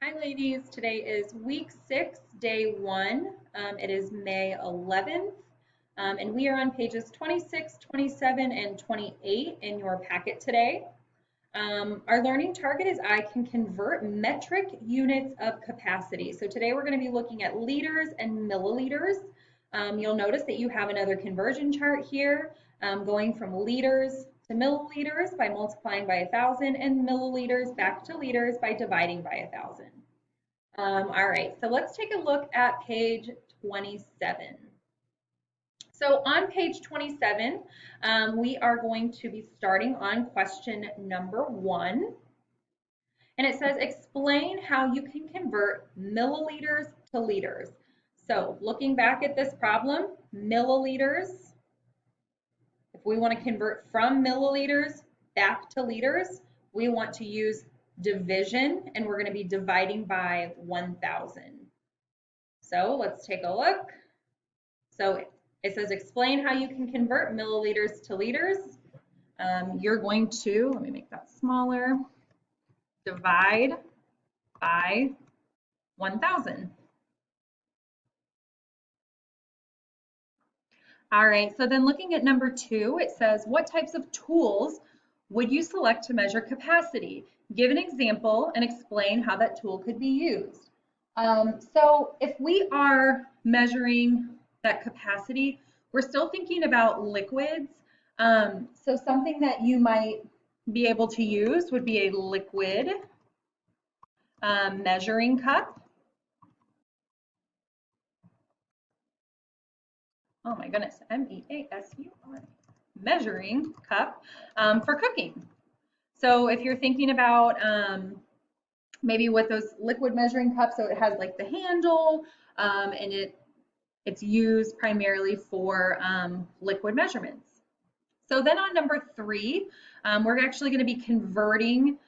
Hi ladies, today is week 6, day 1. It is May 11th, and we are on pages 26, 27, and 28 in your packet today. Our learning target is I can convert metric units of capacity. So today we're going to be looking at liters and milliliters. You'll notice that you have another conversion chart here, going from liters to milliliters by multiplying by 1,000 and milliliters back to liters by dividing by 1,000. All right, so let's take a look at page 27. So on page 27, we are going to be starting on question number 1. And it says, explain how you can convert milliliters to liters. So looking back at this problem, milliliters, if we want to convert from milliliters back to liters, we want to use division, and we're going to be dividing by 1,000. So let's take a look. So it says, explain how you can convert milliliters to liters. You're going to, let me make that smaller, divide by 1,000. All right, so then looking at number 2, it says, what types of tools would you select to measure capacity? Give an example and explain how that tool could be used. So if we are measuring that capacity, we're still thinking about liquids. So something that you might be able to use would be a liquid measuring cup. Oh my goodness, M-E-A-S-U-R, measuring cup for cooking. So if you're thinking about maybe with those liquid measuring cups, so it has like the handle and it's used primarily for liquid measurements. So then on number 3, we're actually going to be converting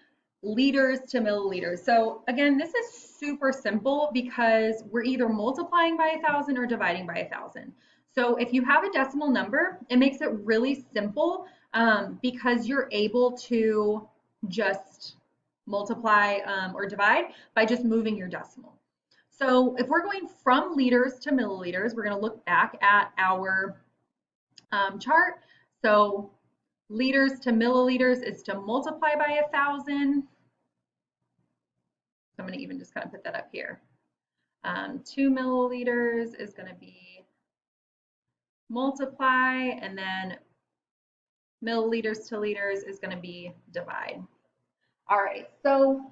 liters to milliliters. So again, this is super simple because we're either multiplying by 1,000 or dividing by 1,000. So if you have a decimal number, it makes it really simple because you're able to just multiply or divide by just moving your decimal. So if we're going from liters to milliliters, we're going to look back at our chart. So liters to milliliters is to multiply by 1,000. So I'm going to even just kind of put that up here. 2 milliliters is going to be multiply, and then milliliters to liters is going to be divide. All right, so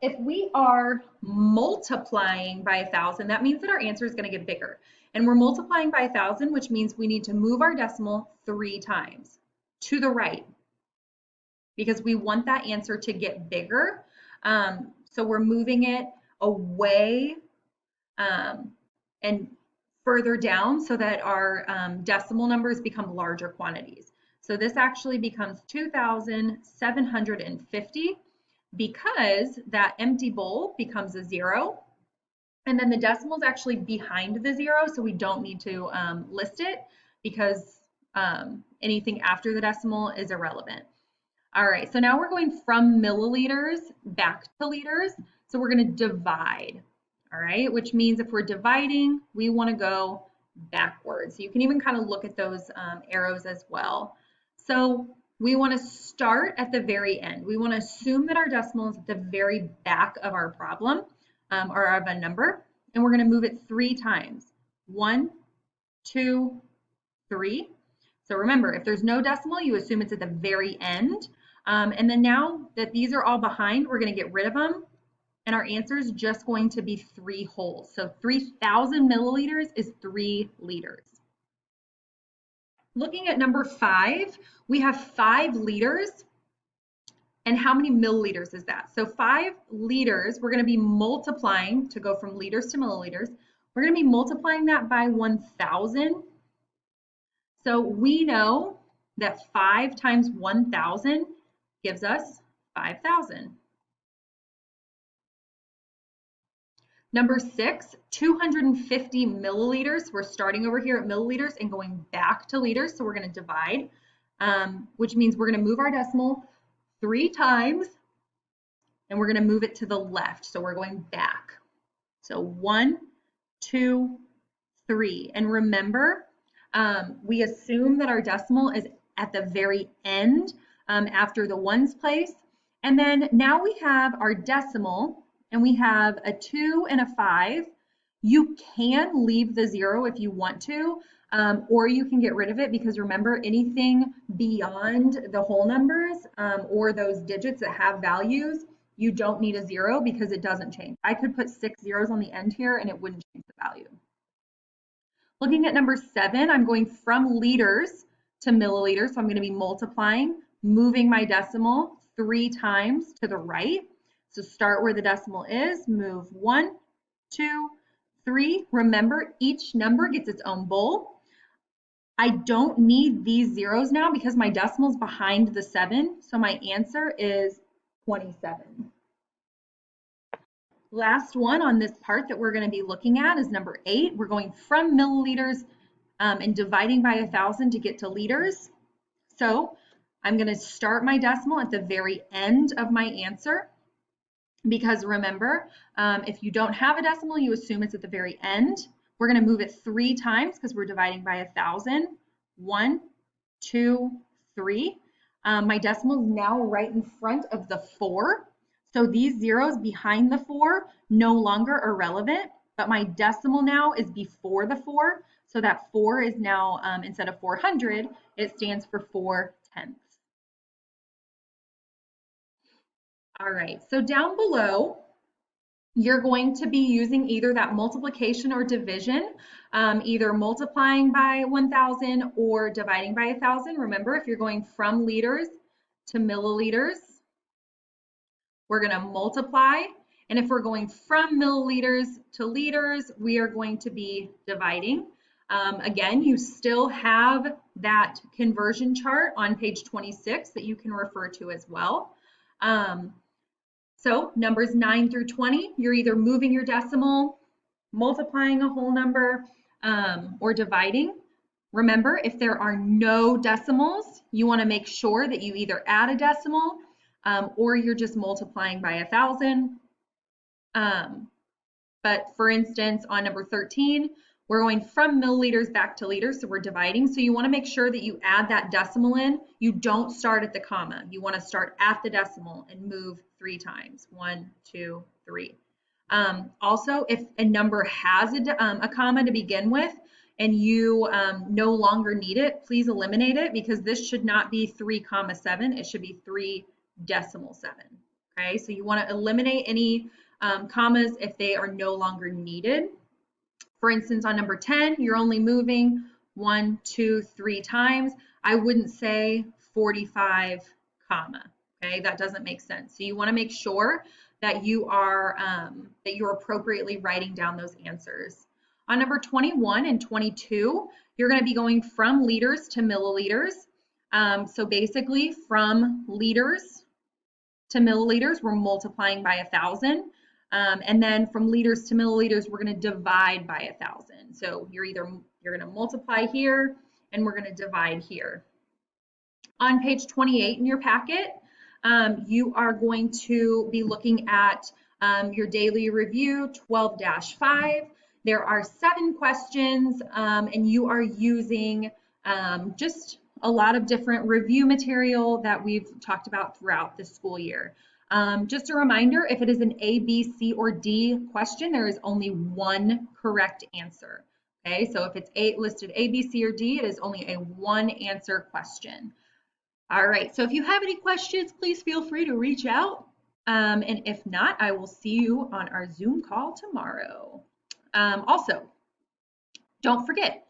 if we are multiplying by 1,000, that means that our answer is going to get bigger. And we're multiplying by 1,000, which means we need to move our decimal 3 times to the right because we want that answer to get bigger. So we're moving it away and further down so that our decimal numbers become larger quantities. So this actually becomes 2,750 because that empty bowl becomes a 0. And then the decimal is actually behind the 0, so we don't need to list it because anything after the decimal is irrelevant. All right, so now we're going from milliliters back to liters. So we're going to divide, all right, which means if we're dividing, we want to go backwards. So you can even kind of look at those arrows as well. So we want to start at the very end. We want to assume that our decimal is at the very back of our problem or of a number, and we're going to move it 3 times. 1, 2, 3. So remember, if there's no decimal, you assume it's at the very end. And then now that these are all behind, we're going to get rid of them. And our answer is just going to be 3 wholes. So 3,000 milliliters is 3 liters. Looking at number 5, we have 5 liters. And how many milliliters is that? So 5 liters, we're going to be multiplying to go from liters to milliliters. We're going to be multiplying that by 1,000. So we know that 5 times 1,000 gives us 5,000. Number 6, 250 milliliters. We're starting over here at milliliters and going back to liters. So we're going to divide, which means we're going to move our decimal 3 times. and we're going to move it to the left. So we're going back. So 1, 2, 3. And remember, we assume that our decimal is at the very end after the ones place. And then now we have our decimal, and we have a 2 and a 5. You can leave the 0 if you want to, or you can get rid of it, because remember, anything beyond the whole numbers or those digits that have values, you don't need a 0 because it doesn't change. I could put 6 zeros on the end here and it wouldn't change the value. Looking at number 7, I'm going from liters to milliliters. So I'm going to be multiplying, moving my decimal 3 times to the right. So start where the decimal is, move 1, 2, 3. Remember, each number gets its own bowl. I don't need these zeros now because my decimal's behind the 7. So my answer is 27. Last one on this part that we're going to be looking at is number 8. We're going from milliliters and dividing by 1,000 to get to liters. So I'm going to start my decimal at the very end of my answer, because remember, if you don't have a decimal, you assume it's at the very end. We're going to move it 3 times because we're dividing by 1,000. 1, 2, 3. My decimal is now right in front of the 4. So these zeros behind the 4 no longer are relevant, but my decimal now is before the 4. So that 4 is now, instead of 400, it stands for 4/10. All right, so down below, you're going to be using either that multiplication or division, either multiplying by 1,000 or dividing by 1,000. Remember, if you're going from liters to milliliters, we're going to multiply. And if we're going from milliliters to liters, we are going to be dividing. Again, you still have that conversion chart on page 26 that you can refer to as well. So numbers 9 through 20, you're either moving your decimal, multiplying a whole number, or dividing. Remember, if there are no decimals, you want to make sure that you either add a decimal or you're just multiplying by 1,000. But for instance, on number 13, we're going from milliliters back to liters, so we're dividing. So you want to make sure that you add that decimal in. You don't start at the comma. You want to start at the decimal and move 3 times. 1, 2, 3. Also, if a number has a comma to begin with and you no longer need it, please eliminate it, because this should not be 3,7. It should be 3.7. Okay, so you want to eliminate any commas if they are no longer needed. For instance, on number 10, you're only moving 1, 2, 3 times. I wouldn't say 45, comma. Okay, that doesn't make sense. So you want to make sure that you are that you're appropriately writing down those answers. On number 21 and 22, you're going to be going from liters to milliliters. So basically, from liters to milliliters, we're multiplying by 1,000. And then from liters to milliliters, we're going to divide by 1,000. So you're going to multiply here and we're going to divide here. On page 28 in your packet, you are going to be looking at your daily review 12-5. There are 7 questions and you are using just a lot of different review material that we've talked about throughout the school year. Just a reminder, if it is an A, B, C, or D question, there is only one correct answer. Okay, so if it's listed A, B, C, or D, it is only a 1 answer question. All right, so if you have any questions, please feel free to reach out. And if not, I will see you on our Zoom call tomorrow. Also, don't forget,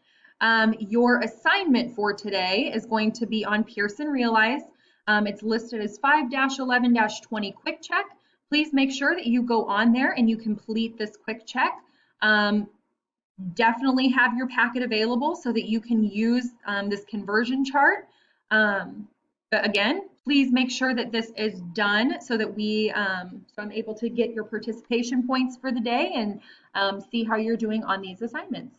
your assignment for today is going to be on Pearson Realize. It's listed as 5-11-20 quick check. Please make sure that you go on there and you complete this quick check. Definitely have your packet available so that you can use this conversion chart. But again, please make sure that this is done so that so I'm able to get your participation points for the day and see how you're doing on these assignments.